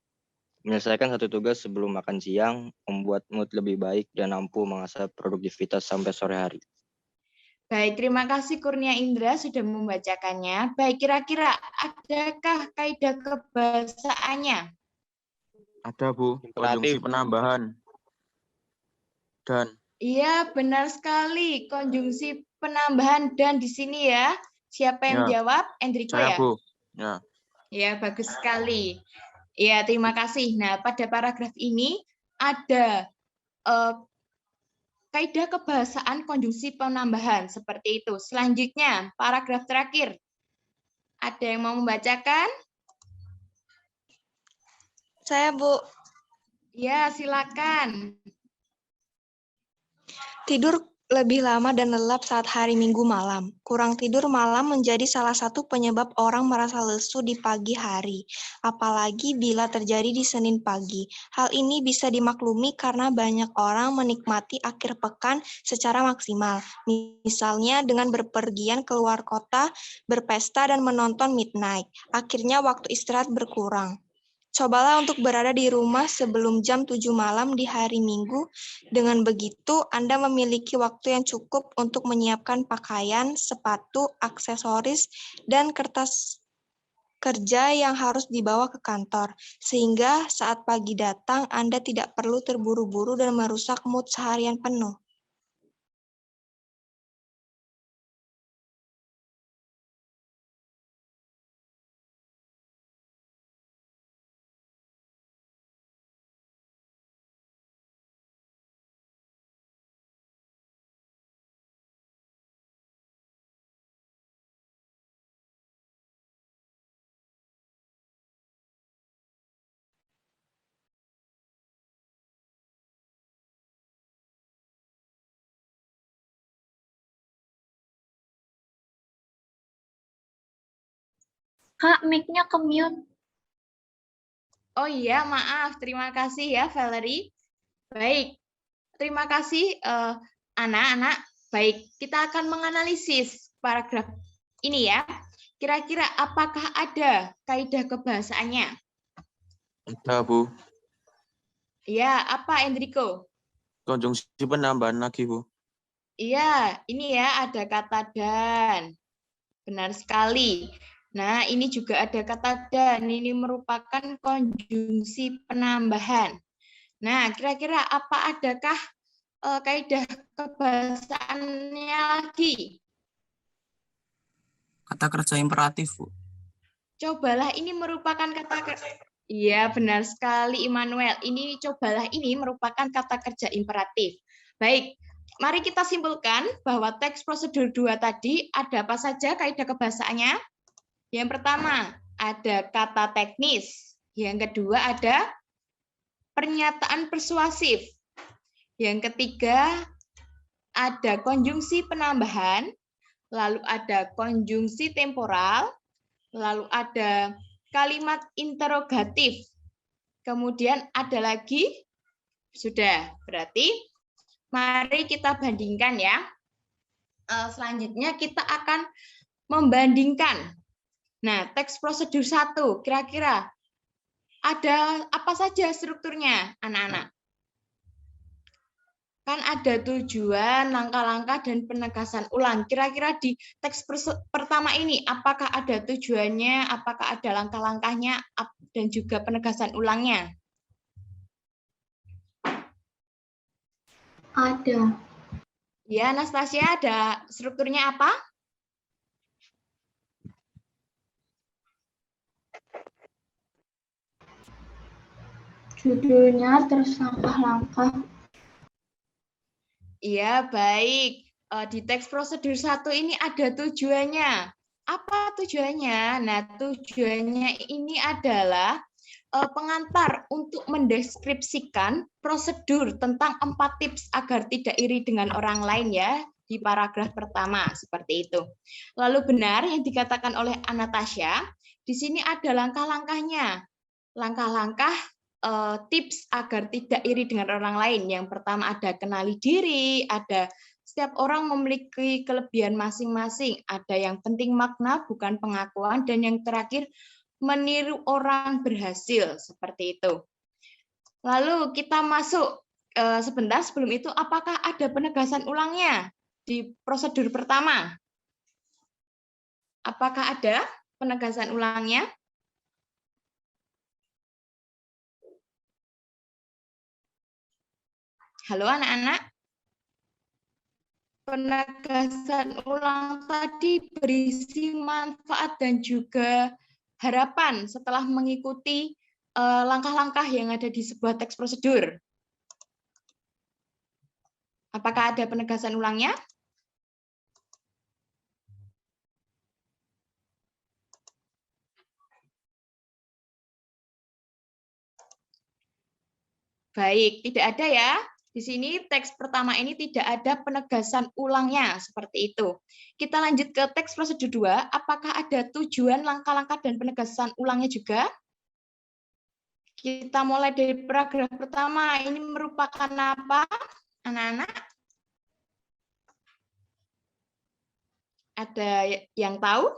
Menyelesaikan satu tugas sebelum makan siang, membuat mood lebih baik dan mampu mengasah produktivitas sampai sore hari. Baik, terima kasih Kurnia Indra sudah membacakannya. Baik, kira-kira adakah kaidah kebahasaannya? Ada, Bu. Konjungsi penambahan. Dan. Iya, benar sekali. Konjungsi penambahan dan di sini ya. Siapa yang jawab? Enrico ya? Saya, Bu. Ya. Ya, bagus sekali. Ya, terima kasih. Nah, pada paragraf ini ada kaidah kebahasaan konjungsi penambahan seperti itu. Selanjutnya, paragraf terakhir. Ada yang mau membacakan? Saya, Bu. Ya, silakan. Tidur lebih lama dan lelap saat hari Minggu malam. Kurang tidur malam menjadi salah satu penyebab orang merasa lesu di pagi hari, apalagi bila terjadi di Senin pagi. Hal ini bisa dimaklumi karena banyak orang menikmati akhir pekan secara maksimal, misalnya dengan berpergian keluar kota, berpesta, dan menonton midnight. Akhirnya waktu istirahat berkurang. Cobalah untuk berada di rumah sebelum jam 7 malam di hari Minggu. Dengan begitu, Anda memiliki waktu yang cukup untuk menyiapkan pakaian, sepatu, aksesoris, dan kertas kerja yang harus dibawa ke kantor. Sehingga saat pagi datang, Anda tidak perlu terburu-buru dan merusak mood seharian penuh. Kak, mic-nya ke-mute. Oh iya, maaf. Terima kasih ya, Valerie. Baik, terima kasih anak-anak. Baik, kita akan menganalisis paragraf ini ya. Kira-kira apakah ada kaidah kebahasaannya? Ada, Bu. Ya, apa Enrico? Konjungsi penambahan lagi, Bu. Iya, ini ya ada kata dan. Benar sekali. Nah, ini juga ada kata dan. Ini merupakan konjungsi penambahan. Nah, kira-kira adakah kaidah kebahasaannya lagi? Kata kerja imperatif, Bu. Cobalah ini merupakan kata kerja. Iya, benar sekali Immanuel. Ini merupakan kata kerja imperatif. Baik, mari kita simpulkan bahwa teks prosedur 2 tadi ada apa saja kaidah kebahasaannya? Yang pertama, ada kata teknis. Yang kedua, ada pernyataan persuasif. Yang ketiga, ada konjungsi penambahan. Lalu ada konjungsi temporal. Lalu ada kalimat interrogatif. Kemudian ada lagi, sudah. Berarti mari kita bandingkan ya. Selanjutnya kita akan membandingkan. Nah, teks prosedur 1, kira-kira ada apa saja strukturnya, anak-anak? Kan ada tujuan, langkah-langkah, dan penegasan ulang. Kira-kira di teks pertama ini, apakah ada tujuannya, apakah ada langkah-langkahnya, dan juga penegasan ulangnya? Ada. Ya, Anastasia, ada strukturnya apa? Judulnya terus langkah-langkah. Iya, baik. Di teks prosedur 1 ini ada tujuannya. Apa tujuannya? Nah, tujuannya ini adalah pengantar untuk mendeskripsikan prosedur tentang 4 tips agar tidak iri dengan orang lain ya, di paragraf pertama, seperti itu. Lalu benar yang dikatakan oleh Anastasia, di sini ada langkah-langkahnya. Langkah-langkah tips agar tidak iri dengan orang lain. Yang pertama ada kenali diri, ada setiap orang memiliki kelebihan masing-masing, ada yang penting makna bukan pengakuan, dan yang terakhir meniru orang berhasil, seperti itu. Lalu kita masuk sebentar sebelum itu, apakah ada penegasan ulangnya di prosedur pertama? Apakah ada penegasan ulangnya? Halo anak-anak. Penegasan ulang tadi berisi manfaat dan juga harapan setelah mengikuti langkah-langkah yang ada di sebuah teks prosedur. Apakah ada penegasan ulangnya? Baik, tidak ada ya. Di sini teks pertama ini tidak ada penegasan ulangnya, seperti itu. Kita lanjut ke teks prosedur 2. Apakah ada tujuan, langkah-langkah, dan penegasan ulangnya juga? Kita mulai dari paragraf pertama. Ini merupakan apa, anak-anak? Ada yang tahu?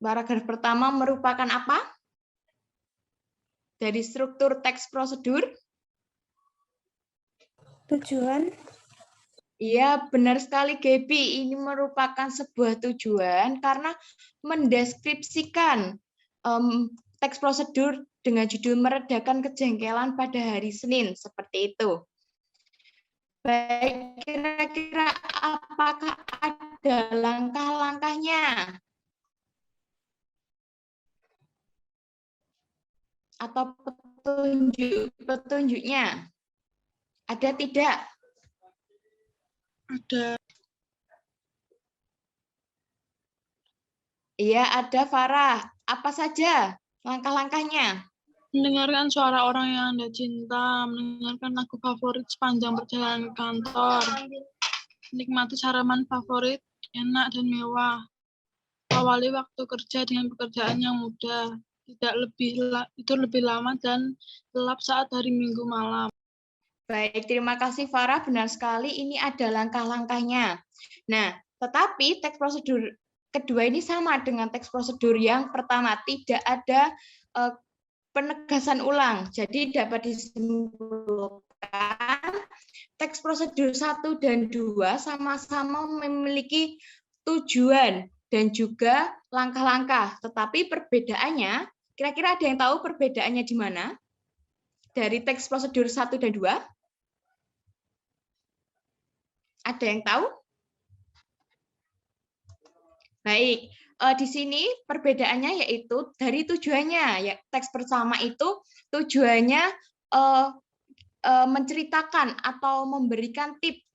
Paragraf pertama merupakan apa? Dari struktur teks prosedur? Tujuan. Iya, benar sekali, Gaby. Ini merupakan sebuah tujuan karena mendeskripsikan teks prosedur dengan judul meredakan kejengkelan pada hari Senin, seperti itu. Baik, kira-kira apakah ada langkah-langkahnya? Atau petunjuknya? Ada tidak? Ada. Iya, ada Farah. Apa saja langkah-langkahnya? Mendengarkan suara orang yang Anda cinta, mendengarkan lagu favorit sepanjang perjalanan ke kantor, menikmati sarapan favorit, enak dan mewah, awali waktu kerja dengan pekerjaan yang mudah, itu lebih lama dan gelap saat hari Minggu malam. Baik, terima kasih Farah. Benar sekali, ini ada langkah-langkahnya. Nah, tetapi teks prosedur kedua ini sama dengan teks prosedur yang pertama. Tidak ada penegasan ulang. Jadi dapat disimpulkan teks prosedur 1 dan 2 sama-sama memiliki tujuan dan juga langkah-langkah. Tetapi perbedaannya, kira-kira ada yang tahu perbedaannya di mana? dari teks prosedur 1 dan 2? Ada yang tahu? Baik, di sini perbedaannya yaitu dari tujuannya. Ya, teks pertama itu tujuannya menceritakan atau memberikan tips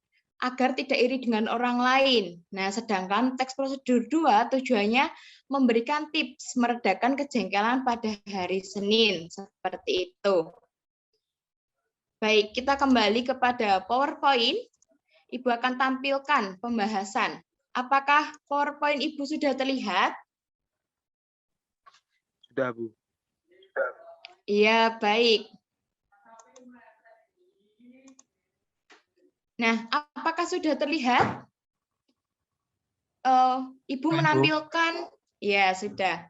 agar tidak iri dengan orang lain. Nah, sedangkan teks prosedur 2 tujuannya memberikan tips meredakan kejengkelan pada hari Senin. Seperti itu. Baik, kita kembali kepada PowerPoint. Ibu akan tampilkan pembahasan. Apakah PowerPoint Ibu sudah terlihat? Sudah, Bu. Iya, baik. Nah, apakah sudah terlihat? Ibu menampilkan, ya sudah.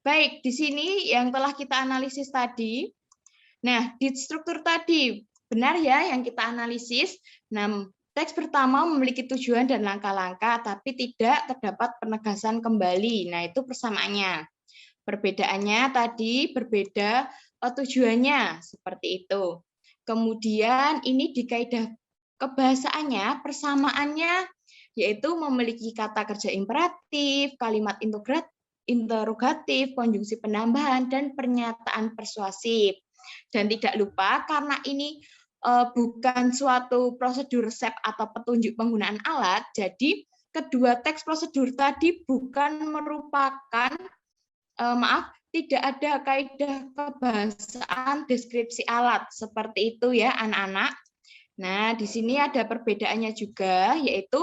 Baik, di sini yang telah kita analisis tadi. Nah, di struktur tadi benar ya yang kita analisis. Nah, teks pertama memiliki tujuan dan langkah-langkah, tapi tidak terdapat penegasan kembali. Nah, itu persamaannya. Perbedaannya tadi berbeda tujuannya seperti itu. Kemudian ini di kaidah kebahasaannya, persamaannya yaitu memiliki kata kerja imperatif, kalimat interrogatif, konjungsi penambahan, dan pernyataan persuasif. Dan tidak lupa, karena ini bukan suatu prosedur resep atau petunjuk penggunaan alat, jadi kedua teks prosedur tadi bukan merupakan, tidak ada kaidah kebahasaan deskripsi alat. Seperti itu ya anak-anak. Nah, di sini ada perbedaannya juga, yaitu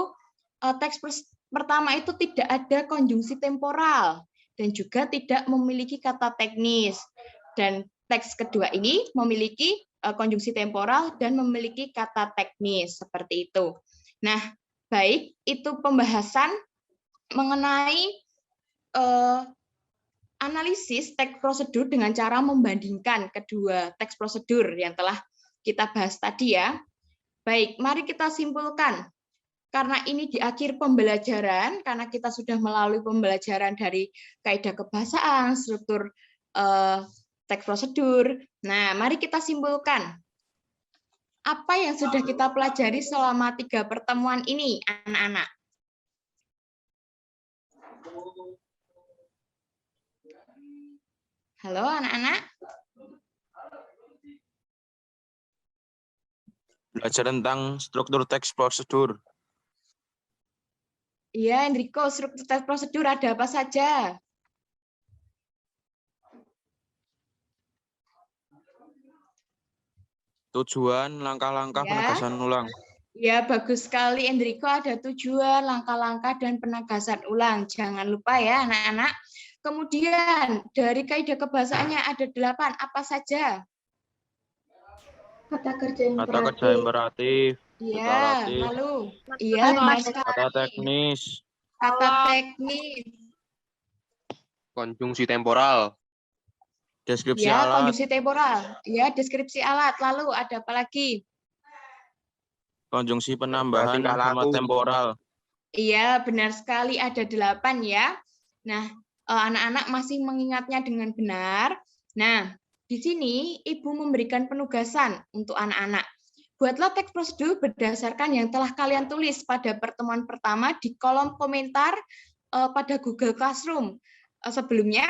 teks pertama itu tidak ada konjungsi temporal dan juga tidak memiliki kata teknis. Dan teks kedua ini memiliki konjungsi temporal dan memiliki kata teknis, seperti itu. Nah, baik, itu pembahasan mengenai analisis teks prosedur dengan cara membandingkan kedua teks prosedur yang telah kita bahas tadi ya. Baik, mari kita simpulkan. Karena ini di akhir pembelajaran, karena kita sudah melalui pembelajaran dari kaidah kebahasaan, struktur teks prosedur. Nah, mari kita simpulkan. Apa yang sudah kita pelajari selama 3 pertemuan ini, anak-anak? Halo, anak-anak? Belajar tentang struktur teks prosedur. Iya, Enrico, struktur teks prosedur ada apa saja? Tujuan, langkah-langkah, penegasan ulang. Ya, bagus sekali, Enrico. Ada tujuan, langkah-langkah, dan penegasan ulang. Jangan lupa ya, anak-anak. Kemudian, dari kaidah kebahasaannya ada 8. Apa saja? Kata kerja imperatif. Iya, lalu. Iya, benar sekali. Kata teknis. Kata teknis. Konjungsi temporal. Deskripsi Ya, alat. konjungsi temporal. Ya, deskripsi alat. Lalu ada apa lagi? Konjungsi penambahan sama temporal. Iya, benar sekali. Ada 8 ya. Nah, anak-anak masih mengingatnya dengan benar. Nah, di sini Ibu memberikan penugasan untuk anak-anak. Buatlah teks prosedur berdasarkan yang telah kalian tulis pada pertemuan pertama di kolom komentar pada Google Classroom. Sebelumnya,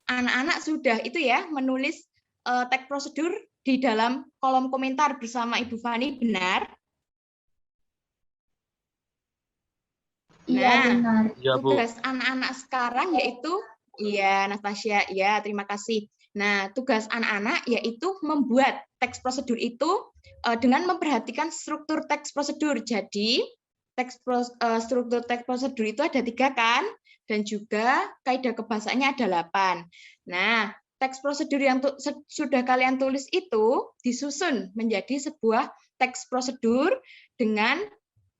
anak-anak sudah itu ya menulis teks prosedur di dalam kolom komentar bersama Ibu Fani, benar? Iya, benar. Tugas anak-anak sekarang yaitu, iya Natasha, ya terima kasih. Nah, tugas anak-anak yaitu membuat teks prosedur itu dengan memperhatikan struktur teks prosedur. Jadi, struktur teks prosedur itu ada 3 kan? Dan juga kaidah kebahasaannya ada 8. Nah, teks prosedur yang sudah kalian tulis itu disusun menjadi sebuah teks prosedur dengan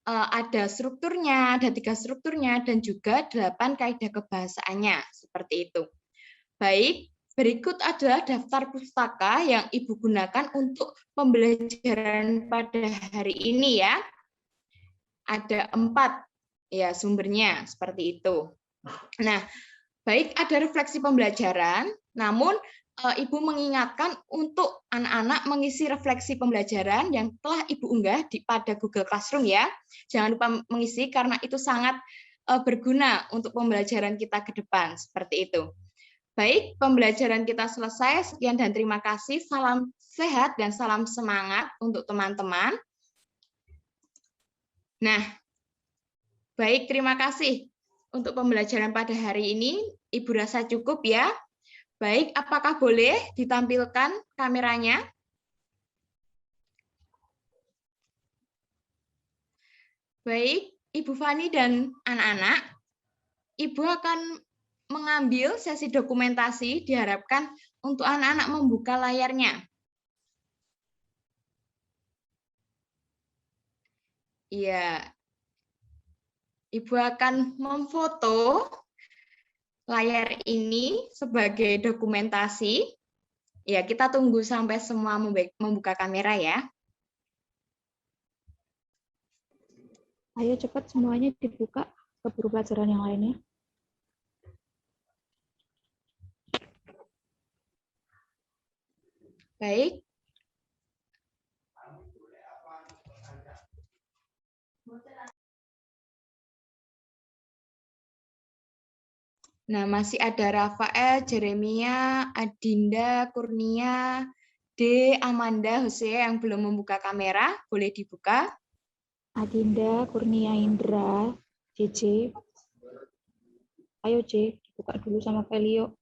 ada strukturnya, ada 3 strukturnya, dan juga 8 kaidah kebahasaannya. Seperti itu. Baik, berikut adalah daftar pustaka yang Ibu gunakan untuk pembelajaran pada hari ini ya. Ada 4 ya sumbernya, seperti itu. Nah, baik ada refleksi pembelajaran, namun Ibu mengingatkan untuk anak-anak mengisi refleksi pembelajaran yang telah Ibu unggah pada Google Classroom ya. Jangan lupa mengisi karena itu sangat berguna untuk pembelajaran kita ke depan, seperti itu. Baik, pembelajaran kita selesai. Sekian dan terima kasih. Salam sehat dan salam semangat untuk teman-teman. Nah, baik, terima kasih untuk pembelajaran pada hari ini. Ibu rasa cukup ya. Baik, apakah boleh ditampilkan kameranya? Baik, Ibu Fani dan anak-anak, Ibu akan mengambil sesi dokumentasi, diharapkan untuk anak-anak membuka layarnya. Iya, Ibu akan memfoto layar ini sebagai dokumentasi. Ya, kita tunggu sampai semua membuka kamera ya. Ayo cepat semuanya dibuka ke guru pelajaran yang lainnya. Baik. Nah, masih ada Rafael, Jeremia, Adinda, Kurnia, D, Amanda, Jose yang belum membuka kamera. Boleh dibuka. Adinda, Kurnia, Indra, JJ. Ayo J, dibuka dulu sama Felio.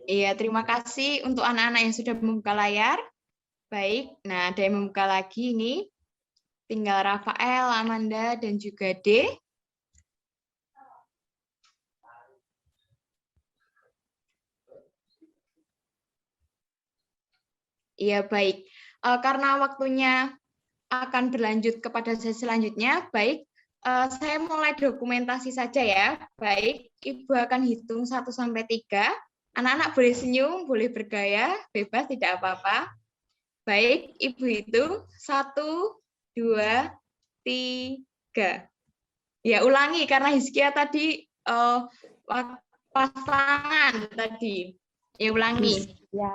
Iya, terima kasih untuk anak-anak yang sudah membuka layar. Baik, nah ada yang membuka lagi ini. Tinggal Rafael, Amanda, dan juga D. Iya, baik. Karena waktunya akan berlanjut kepada sesi selanjutnya, baik, saya mulai dokumentasi saja ya. Baik, Ibu akan hitung 1-3. Anak-anak boleh senyum, boleh bergaya, bebas, tidak apa-apa. Baik, Ibu hitung 1, 2, 3. Ya, ulangi karena Hizkia tadi pasangan tadi. Ya, ulangi. Ya.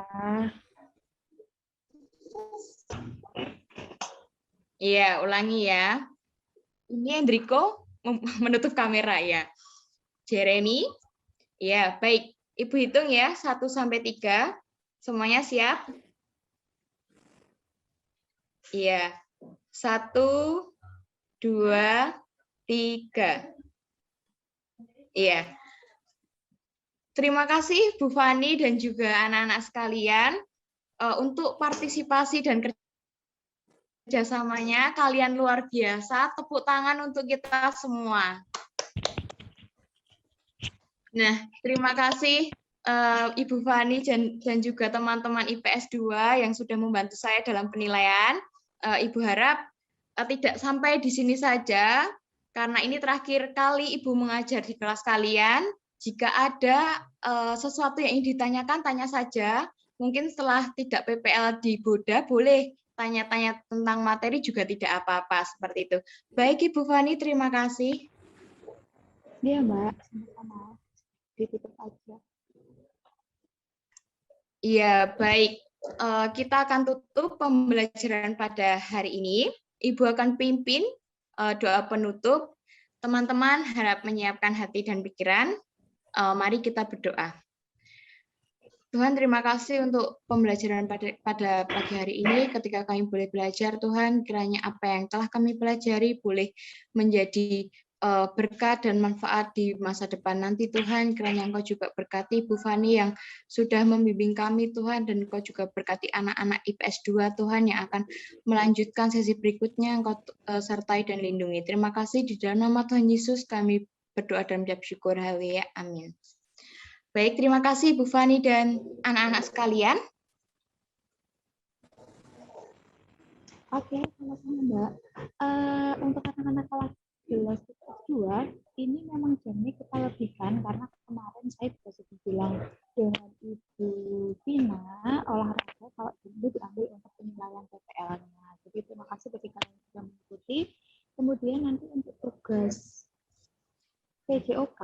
Iya, ulangi ya. Ini Enrico menutup kamera ya. Jeremy. Ya, baik. Ibu hitung ya, 1-3. Semuanya siap? Iya. 1, 2, 3. Iya. Terima kasih Bu Fani dan juga anak-anak sekalian untuk partisipasi dan kerjasamanya. Kalian luar biasa. Tepuk tangan untuk kita semua. Nah, terima kasih Ibu Fani dan juga teman-teman IPS 2 yang sudah membantu saya dalam penilaian. Ibu harap tidak sampai di sini saja, karena ini terakhir kali Ibu mengajar di kelas kalian. Jika ada sesuatu yang ingin ditanyakan, tanya saja. Mungkin setelah tidak PPL di Boda, boleh tanya-tanya tentang materi juga tidak apa-apa, seperti itu. Baik Ibu Fani, terima kasih. Iya Mbak, sama-sama. Ditutup aja. Iya, baik. Kita akan tutup pembelajaran pada hari ini. Ibu akan pimpin doa penutup. Teman-teman harap menyiapkan hati dan pikiran. Mari kita berdoa. Tuhan, terima kasih untuk pembelajaran pada pagi hari ini. Ketika kami boleh belajar, Tuhan, kiranya apa yang telah kami pelajari boleh menjadi berkat dan manfaat di masa depan nanti, Tuhan. Kiranya Engkau juga berkati Bu Fani yang sudah membimbing kami, Tuhan, dan Engkau juga berkati anak-anak IPS 2, Tuhan, yang akan melanjutkan sesi berikutnya. Engkau sertai dan lindungi. Terima kasih di dalam nama Tuhan Yesus kami berdoa dan mengucap syukur. Haleluya. Amin. Baik, terima kasih Bu Fani dan anak-anak sekalian. Oke, sama-sama Mbak. Untuk anak-anak kelas 11 2 ini memang jamnya kita lebihkan karena kemarin saya juga sedikit Kemudian nanti untuk tugas PJOK,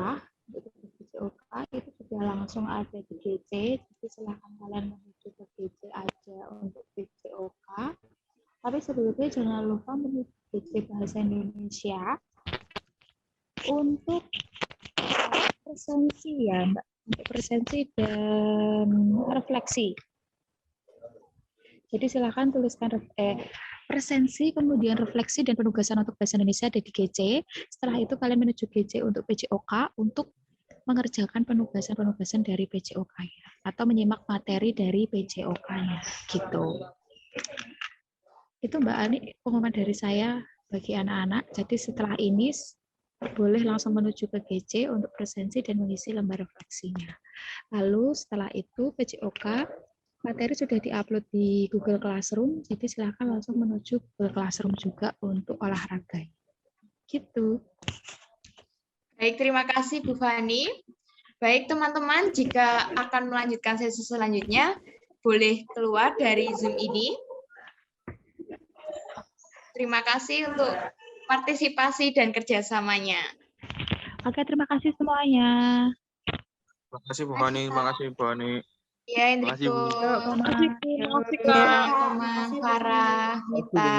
itu sudah langsung ada di GC, jadi silahkan kalian menuju ke GC aja untuk PJOK. Tapi sebelumnya jangan lupa menuju GC Bahasa Indonesia untuk presensi ya Mbak, untuk presensi dan refleksi. Jadi silakan tuliskan presensi, kemudian refleksi dan penugasan untuk Bahasa Indonesia ada di GC. Setelah itu kalian menuju GC untuk PJOK untuk mengerjakan penugasan-penugasan dari PJOK-nya atau menyimak materi dari PJOK-nya gitu. Itu Mbak Ani pengumuman dari saya bagi anak-anak. Jadi setelah ini boleh langsung menuju ke GC untuk presensi dan mengisi lembar refleksinya. Lalu setelah itu PJOK materi sudah diupload di Google Classroom, jadi silakan langsung menuju Google Classroom juga untuk olahraga. Gitu. Baik, terima kasih Bu Fani. Baik teman-teman, jika akan melanjutkan sesi selanjutnya, boleh keluar dari Zoom ini. Terima kasih untuk partisipasi dan kerjasamanya. Oke, terima kasih semuanya. Terima kasih Bu Fani, terima kasih Bu Fani. Ya, Enrico. Terima kasih Kak. Teman Farah, Mita.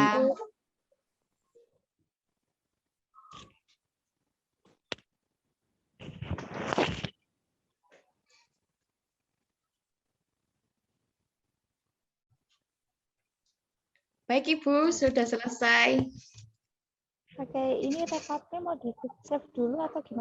Baik Ibu, sudah selesai. Oke, ini rekapnya mau di-save dulu atau gimana?